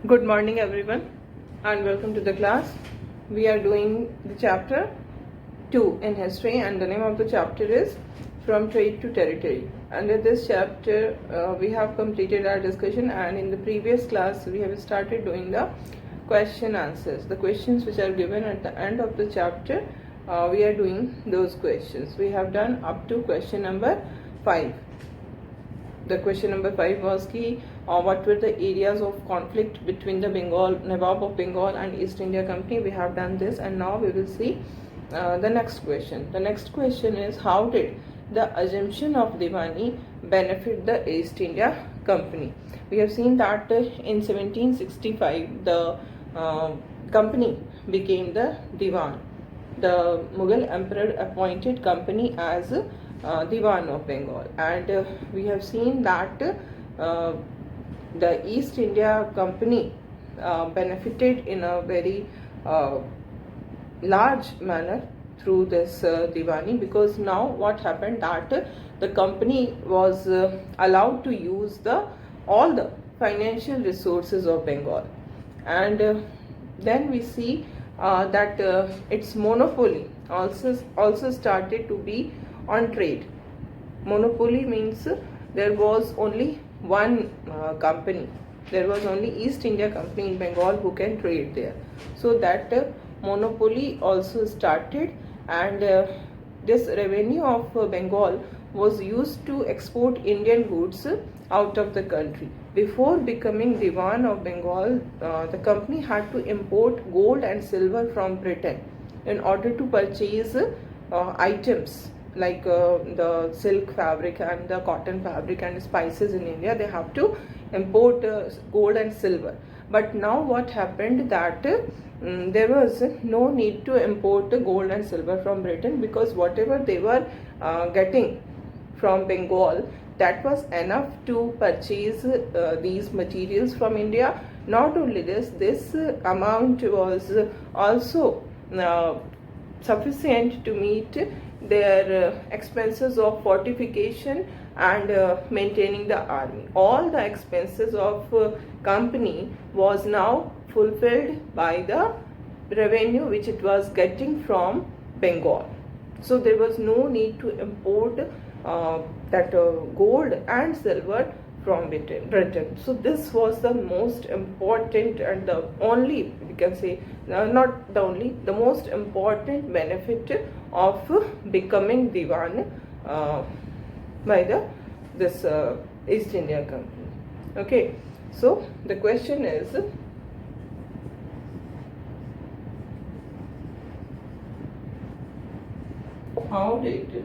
Good morning everyone and welcome to the class. We are doing the chapter 2 in history and the name of the chapter is From Trade to Territory. Under this chapter we have completed our discussion, and in the previous class we have started doing the question answers. The questions which are given at the end of the chapter, we are doing those questions. We have done up to question number 5. The question number 5 was what were the areas of conflict between the Nawab of Bengal and East India Company. We have done this, and now we will see the next question. The next question is, how did the assumption of Diwani benefit the East India Company? We have seen that in 1765 the company became the Diwan. The Mughal emperor appointed company as Diwan of Bengal, and we have seen that the East India Company benefited in a very large manner through this Diwani, because now what happened that the company was allowed to use all the financial resources of Bengal, and then we see that its monopoly also started to be on trade. Monopoly means there was only one company. There was only East India Company in Bengal who can trade there. So that monopoly also started, and this revenue of Bengal was used to export Indian goods out of the country. Before becoming Diwan of Bengal, the company had to import gold and silver from Britain in order to purchase items like the silk fabric and the cotton fabric and spices in India. They have to import gold and silver. But now what happened that there was no need to import gold and silver from Britain, because whatever they were getting from Bengal, that was enough to purchase these materials from India. Not only this amount was also sufficient to meet their expenses of fortification and maintaining the army. All the expenses of company was now fulfilled by the revenue which it was getting from Bengal. So there was no need to import that gold and silver from Britain. So this was the most important and the only, we can say, not the only, the most important benefit of becoming Diwan by this East India Company. Okay, so the question is, how did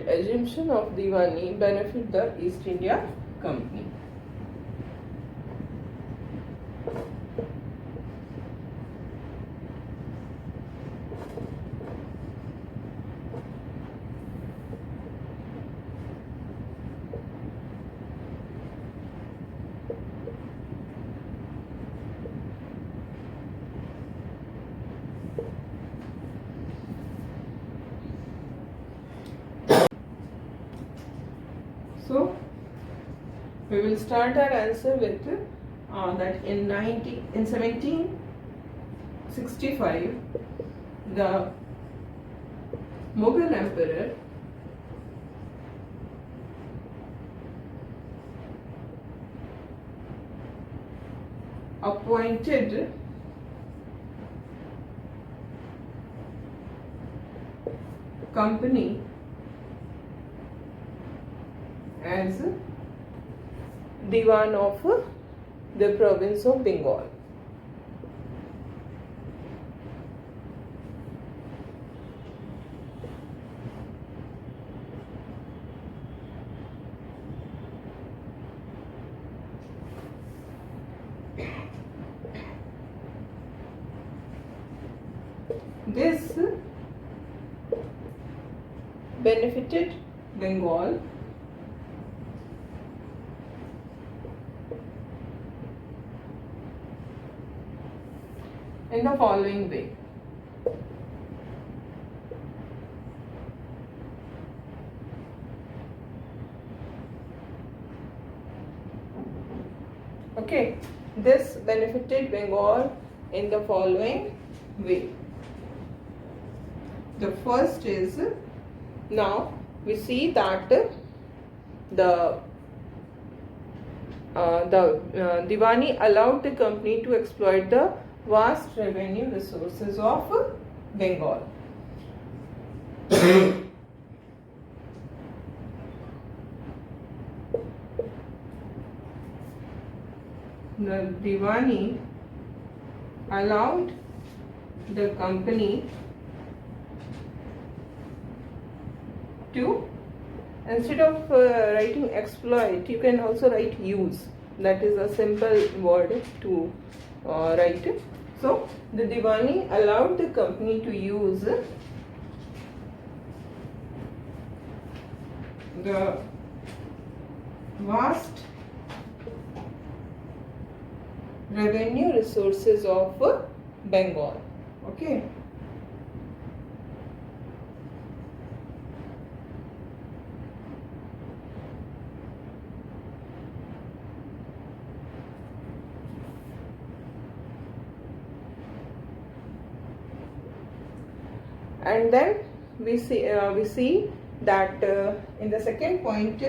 assumption of Diwani benefit the East India Company? So we will start our answer with that in 1765 the Mughal emperor appointed company as Diwan of the province of Bengal. This benefited Bengal in the following way. Okay, this benefited Bengal in the following way. The first is, now we see that the Diwani allowed the company to exploit the vast revenue resources of Bengal. The Diwani allowed the company to, instead of writing exploit, you can also write use. That is a simple word to write. So the Diwani allowed the company to use the vast revenue resources of Bengal. Okay. And then we see that in the second point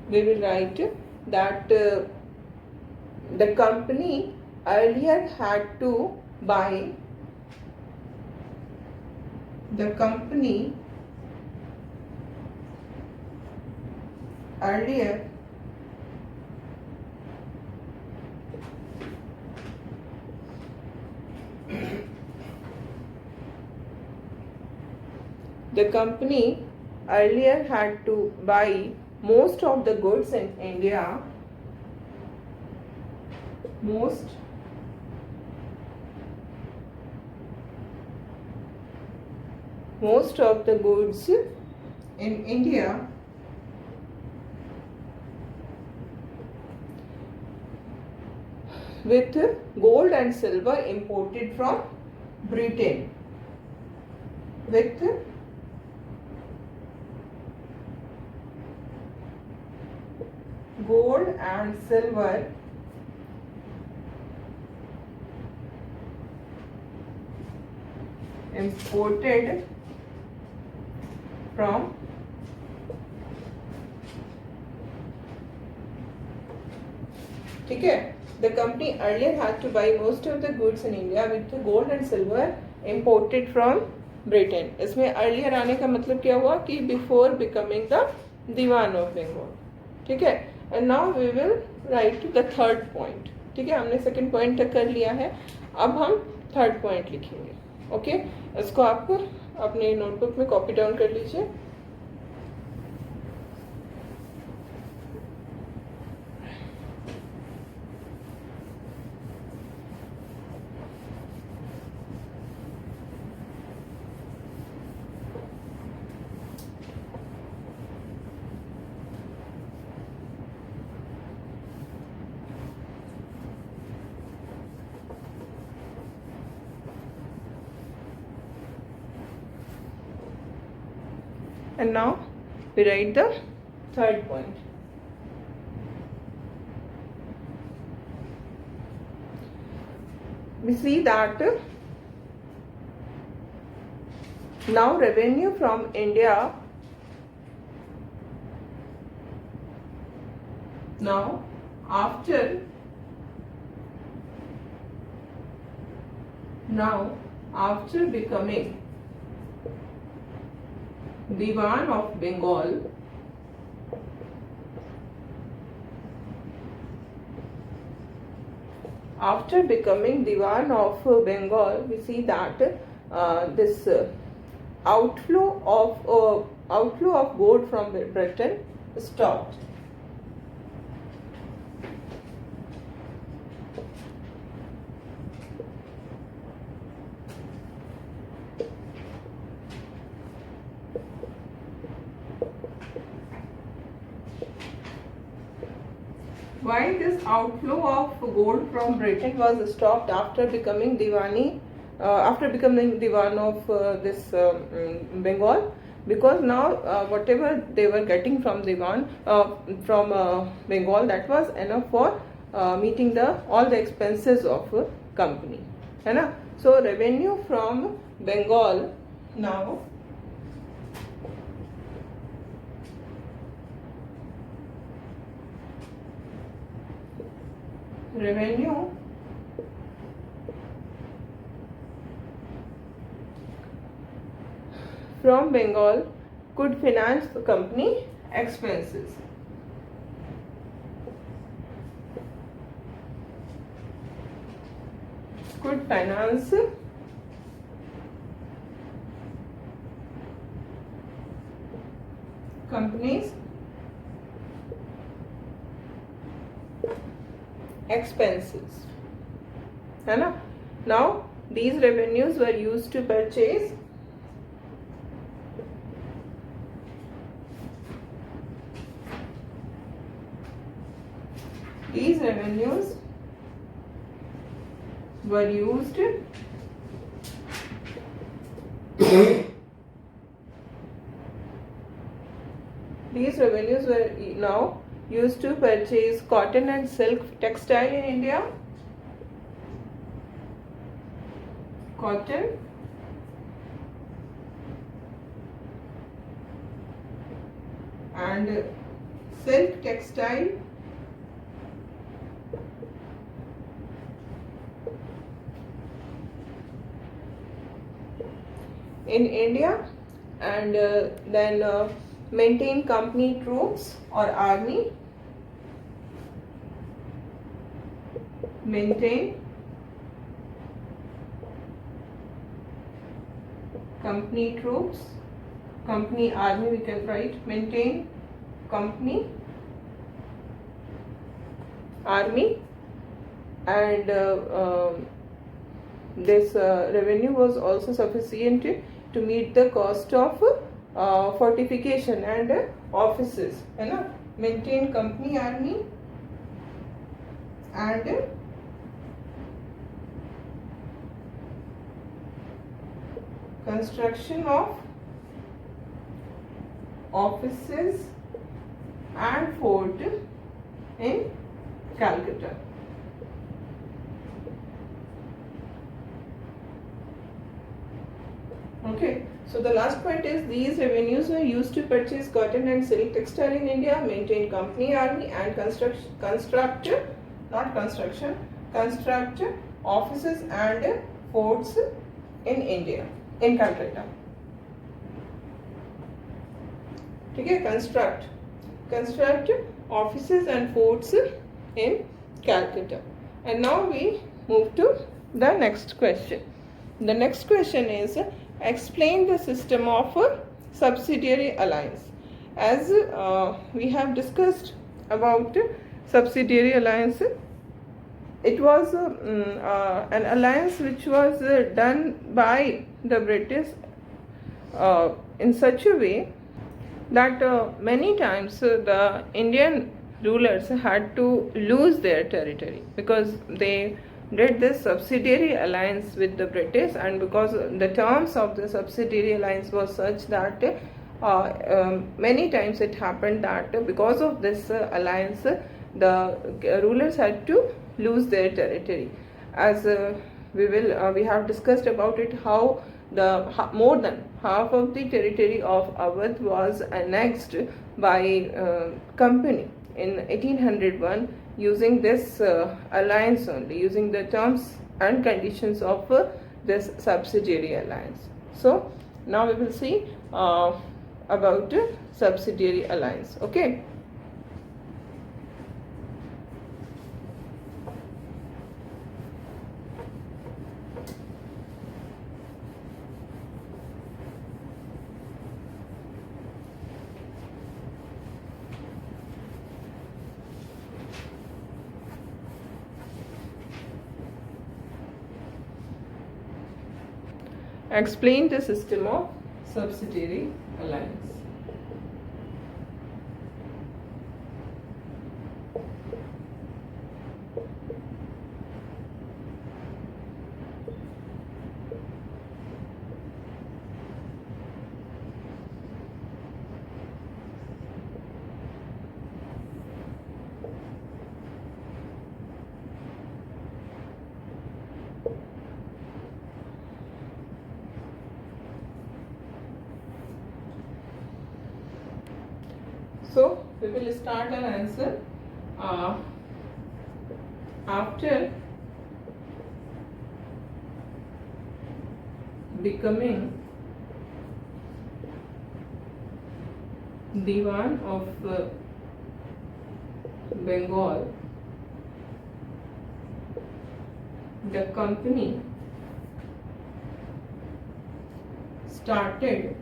we will write that the company earlier had to buy the company earlier had to buy most of the goods in India, most of the goods in India with gold and silver imported from Britain, with gold and silver imported from ठीक है. The company earlier had to buy most of the goods in India with the gold and silver imported from Britain. इसमें earlier आने का मतलब क्या हुआ कि before becoming the Diwan of Bengal. ठीक है. And now we will write the third point. ठीक है, हमने second point तक कर लिया है. अब हम third point लिखेंगे. ओके, इसको आप अपने नोटबुक में कॉपी डाउन कर लीजिए. And now we write the third point. We see that now revenue from India, now after becoming Diwan of Bengal, after becoming Diwan of Bengal, we see that this outflow of gold from Britain stopped. Why this outflow of gold from Britain was stopped after becoming Diwan of this Bengal? because now whatever they were getting from Diwan, from Bengal, that was enough for meeting the all the expenses of company, है ना. So revenue from Bengal now revenue from Bengal could finance the company expenses. Could finance companies expenses, है ना. Now these revenues were used to purchase these revenues were used these revenues were now used to purchase cotton and silk textile in India, cotton and silk textile in India, and then maintain company troops or army, maintain company troops, company army we can write, maintain company army, and this revenue was also sufficient to meet the cost of fortification and offices, है ना. Maintain company army and construction of offices and fort in Calcutta. Okay, so the last point is these revenues were used to purchase cotton and silk textile in India, maintain company army, and construct offices and forts in India, in Calcutta. ठीक है, construct offices and forts in Calcutta. And now we move to the next question. The next question is, explain the system of subsidiary alliance. As we have discussed about subsidiary alliance, it was an alliance which was done by the British in such a way that many times the Indian rulers had to lose their territory because they did this subsidiary alliance with the British, and because the terms of the subsidiary alliance was such that many times it happened that because of this alliance the rulers had to lose their territory. As we have discussed about it, how the more than half of the territory of Awadh was annexed by company in 1801 using this alliance only, using the terms and conditions of this subsidiary alliance. So now we will see about subsidiary alliance. Okay. Explain the system of subsidiary alliance. So we will start our answer. After becoming Diwan of Bengal, the company started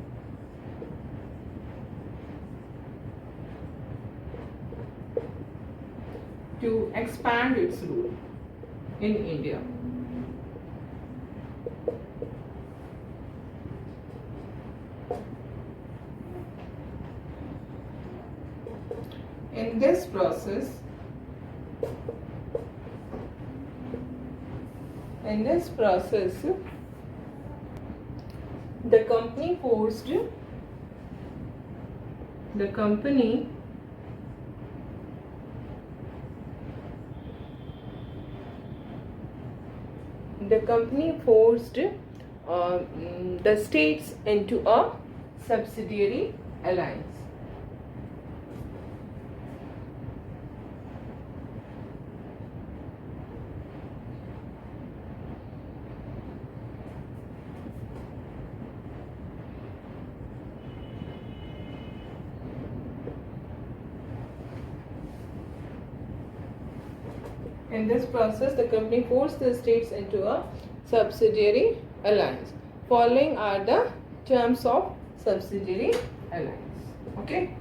to expand its rule in India. In this process, the company forced the states into a subsidiary alliance. In this process, the company forced the states into a subsidiary alliance. Following are the terms of subsidiary alliance. Okay.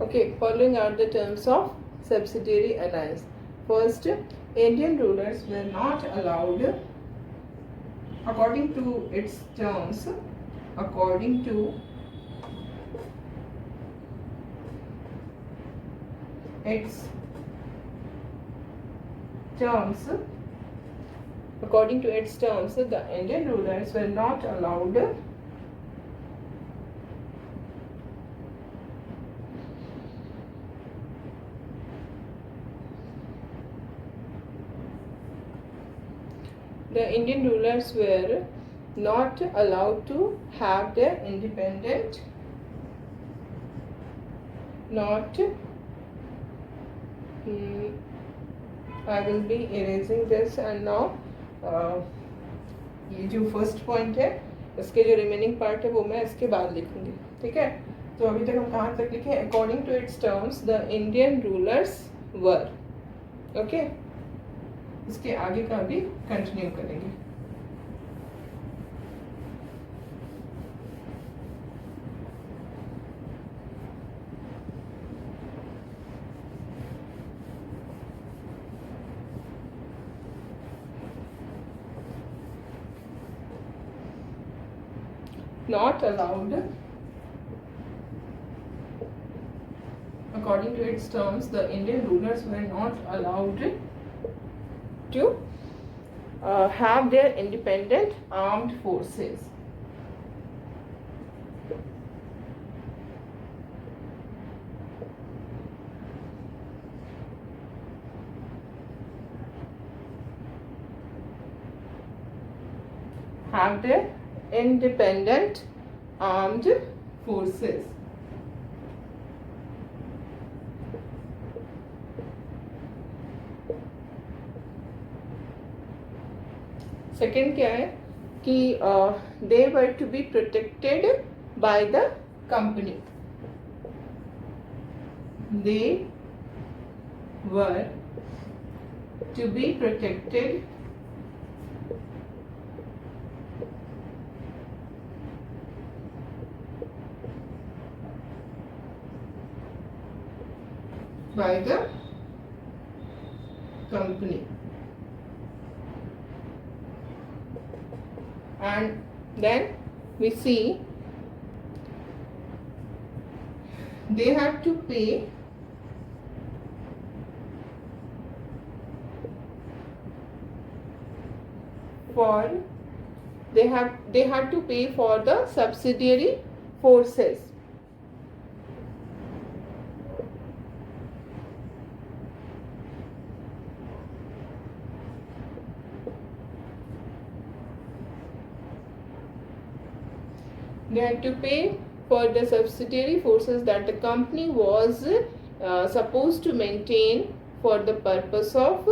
Okay, following are the terms of subsidiary alliance. First, Indian rulers were not allowed, according to its terms, according to its terms, the Indian rulers were not allowed to have their independent, I will be erasing this and now ये जो first point है इसके जो remaining part है वो मैं इसके बाद लिखूंगी. ठीक है, तो अभी तक हम कहाँ तक लिखे? According to its terms the Indian rulers war. Okay, इसके आगे का भी कंटिन्यू करेंगे. Not allowed, according to its terms, the Indian rulers were not allowed to have their independent armed forces. Have their independent armed forces. Second क्या है कि they were to be protected by the company. They were to be protected by the company. And then we see they have to pay for they had to pay for the subsidiary forces. They had to pay for the subsidiary forces that the company was supposed to maintain for the purpose of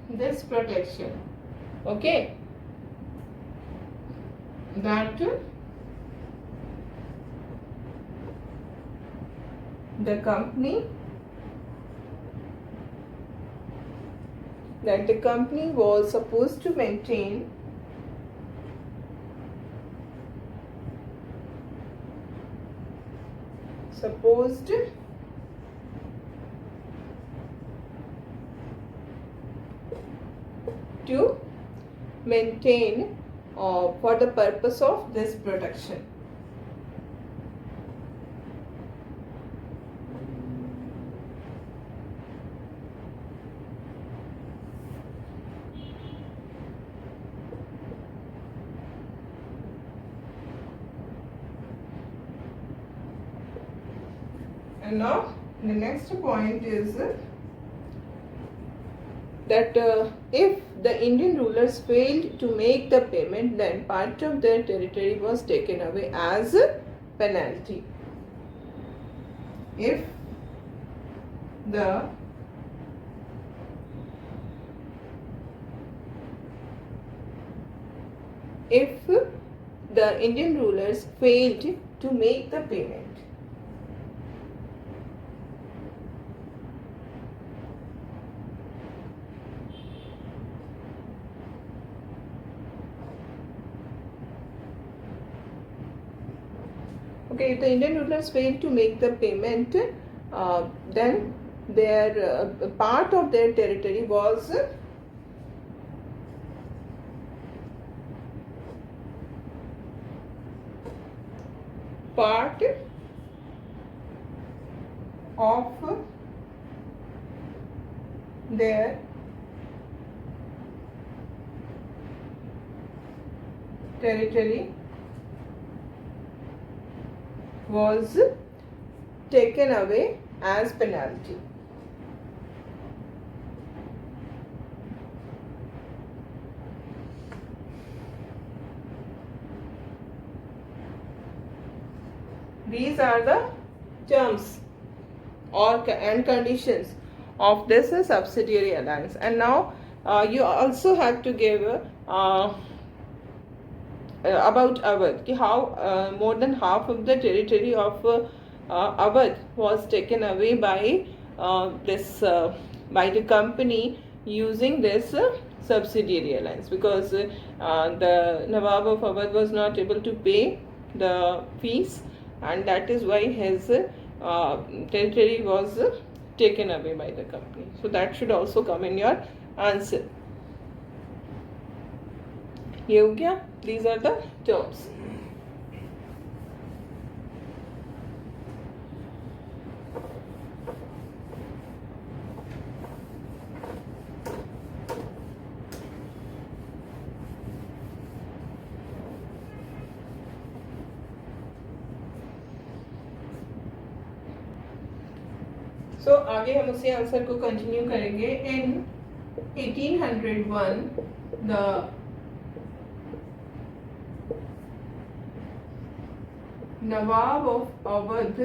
this protection. Okay, that the company was supposed to maintain for the purpose of this protection. And now the next point is that if the Indian rulers failed to make the payment, then part of their territory was taken away as a penalty. If the Indian rulers failed to make the payment, okay, if the Indian rulers failed to make the payment, then their part of their territory was part of their territory was taken away as penalty. These are the terms and conditions of this subsidiary alliance. And now you also have to give about Awadh, how more than half of the territory of Awadh was taken away by by the company using this subsidiary alliance, because the Nawab of Awadh was not able to pay the fees, and that is why his territory was taken away by the company. So that should also come in your answer. ये हो गया. These are the terms. So आगे हम उसी answer को continue करेंगे. In 1801 the Nawab of Awadh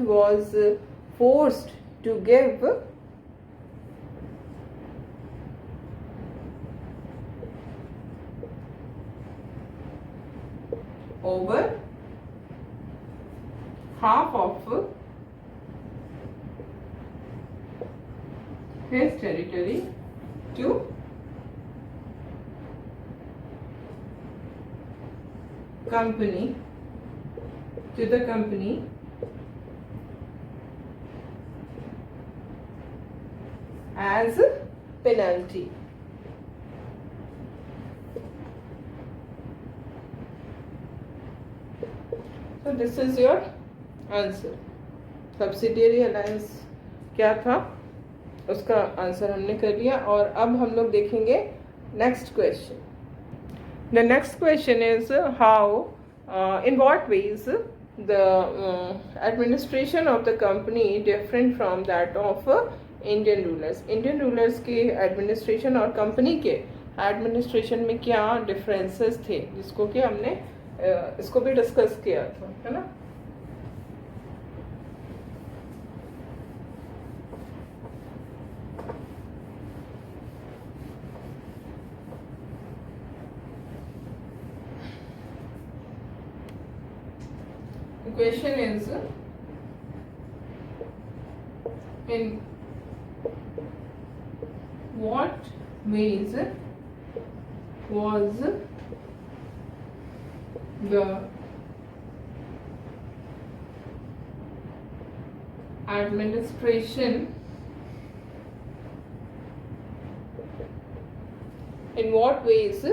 was forced to give over half of his territory to the company as a penalty. So this is your answer. Subsidiary alliance क्या था, उसका answer हमने कर लिया। और अब हम लोग देखेंगे next question. The next question is how in what ways the administration of the company different from that of Indian rulers. Indian rulers के administration और company के administration में क्या differences थे, जिसको कि हमने इसको भी discuss किया था, है ना। The question is, in what ways was the administration, in what ways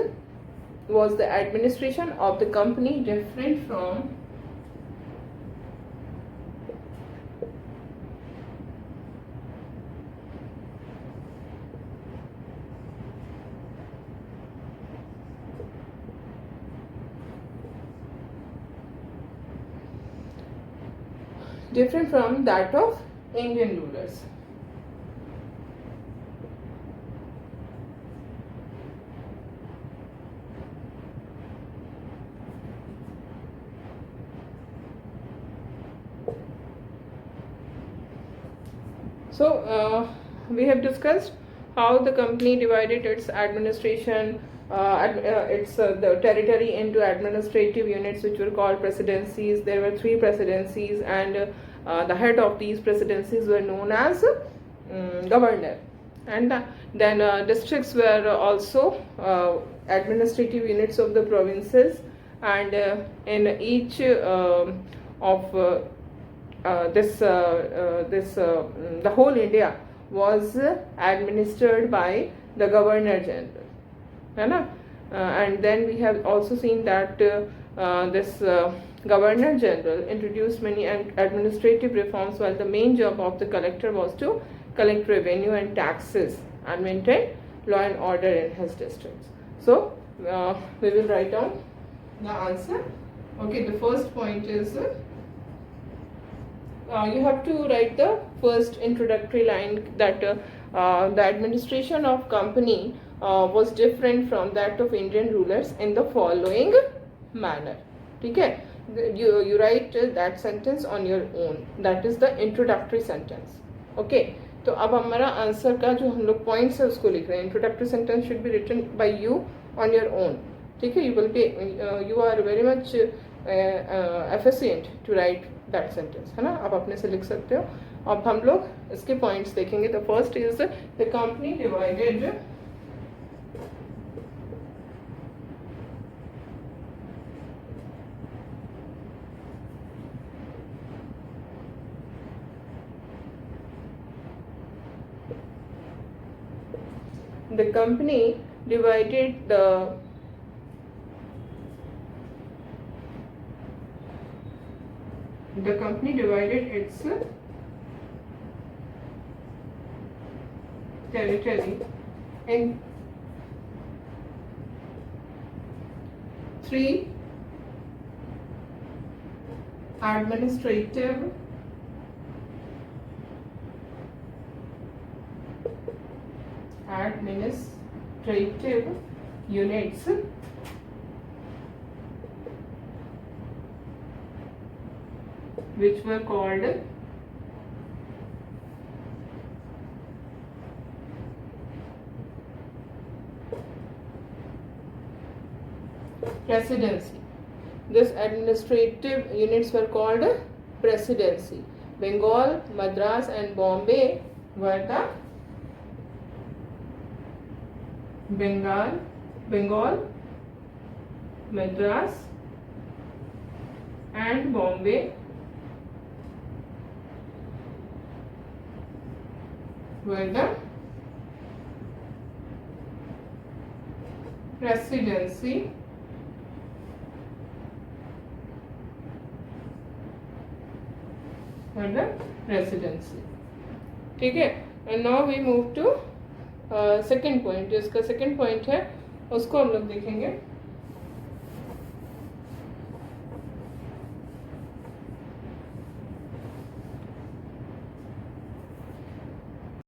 was the administration of the company different from that of Indian rulers. So we have discussed how the company divided its administration, the territory into administrative units, which were called presidencies. There were 3 presidencies, and the head of these presidencies were known as governor. And then districts were also administrative units of the provinces, and in each of the whole India was administered by the governor general, है ना. And then we have also seen that this governor general introduced many administrative reforms, while the main job of the collector was to collect revenue and taxes and maintain law and order in his districts. So we will write down the answer. Okay, the first point is you have to write the first introductory line, that the administration of company was different from that of Indian rulers in the following manner. ठीक है, you write that sentence on your own. That is the introductory sentence. Okay, तो अब हमारा answer का जो हम लोग points है उसको लिख रहे हैं. Introductory sentence should be written by you on your own. ठीक है, you are very much efficient to write that sentence, है ना. आप अपने से लिख सकते हो. अब हम लोग इसके पॉइंट्स देखेंगे. The first is the company divided the company divided its territory in 3 administrative units, which were called presidency. These administrative units were called presidency. Bengal, Madras and Bombay were the Bengal, Madras and Bombay were the presidency under residency. ठीक है. And now we move to second point. जो इसका second point है उसको हम लोग देखेंगे.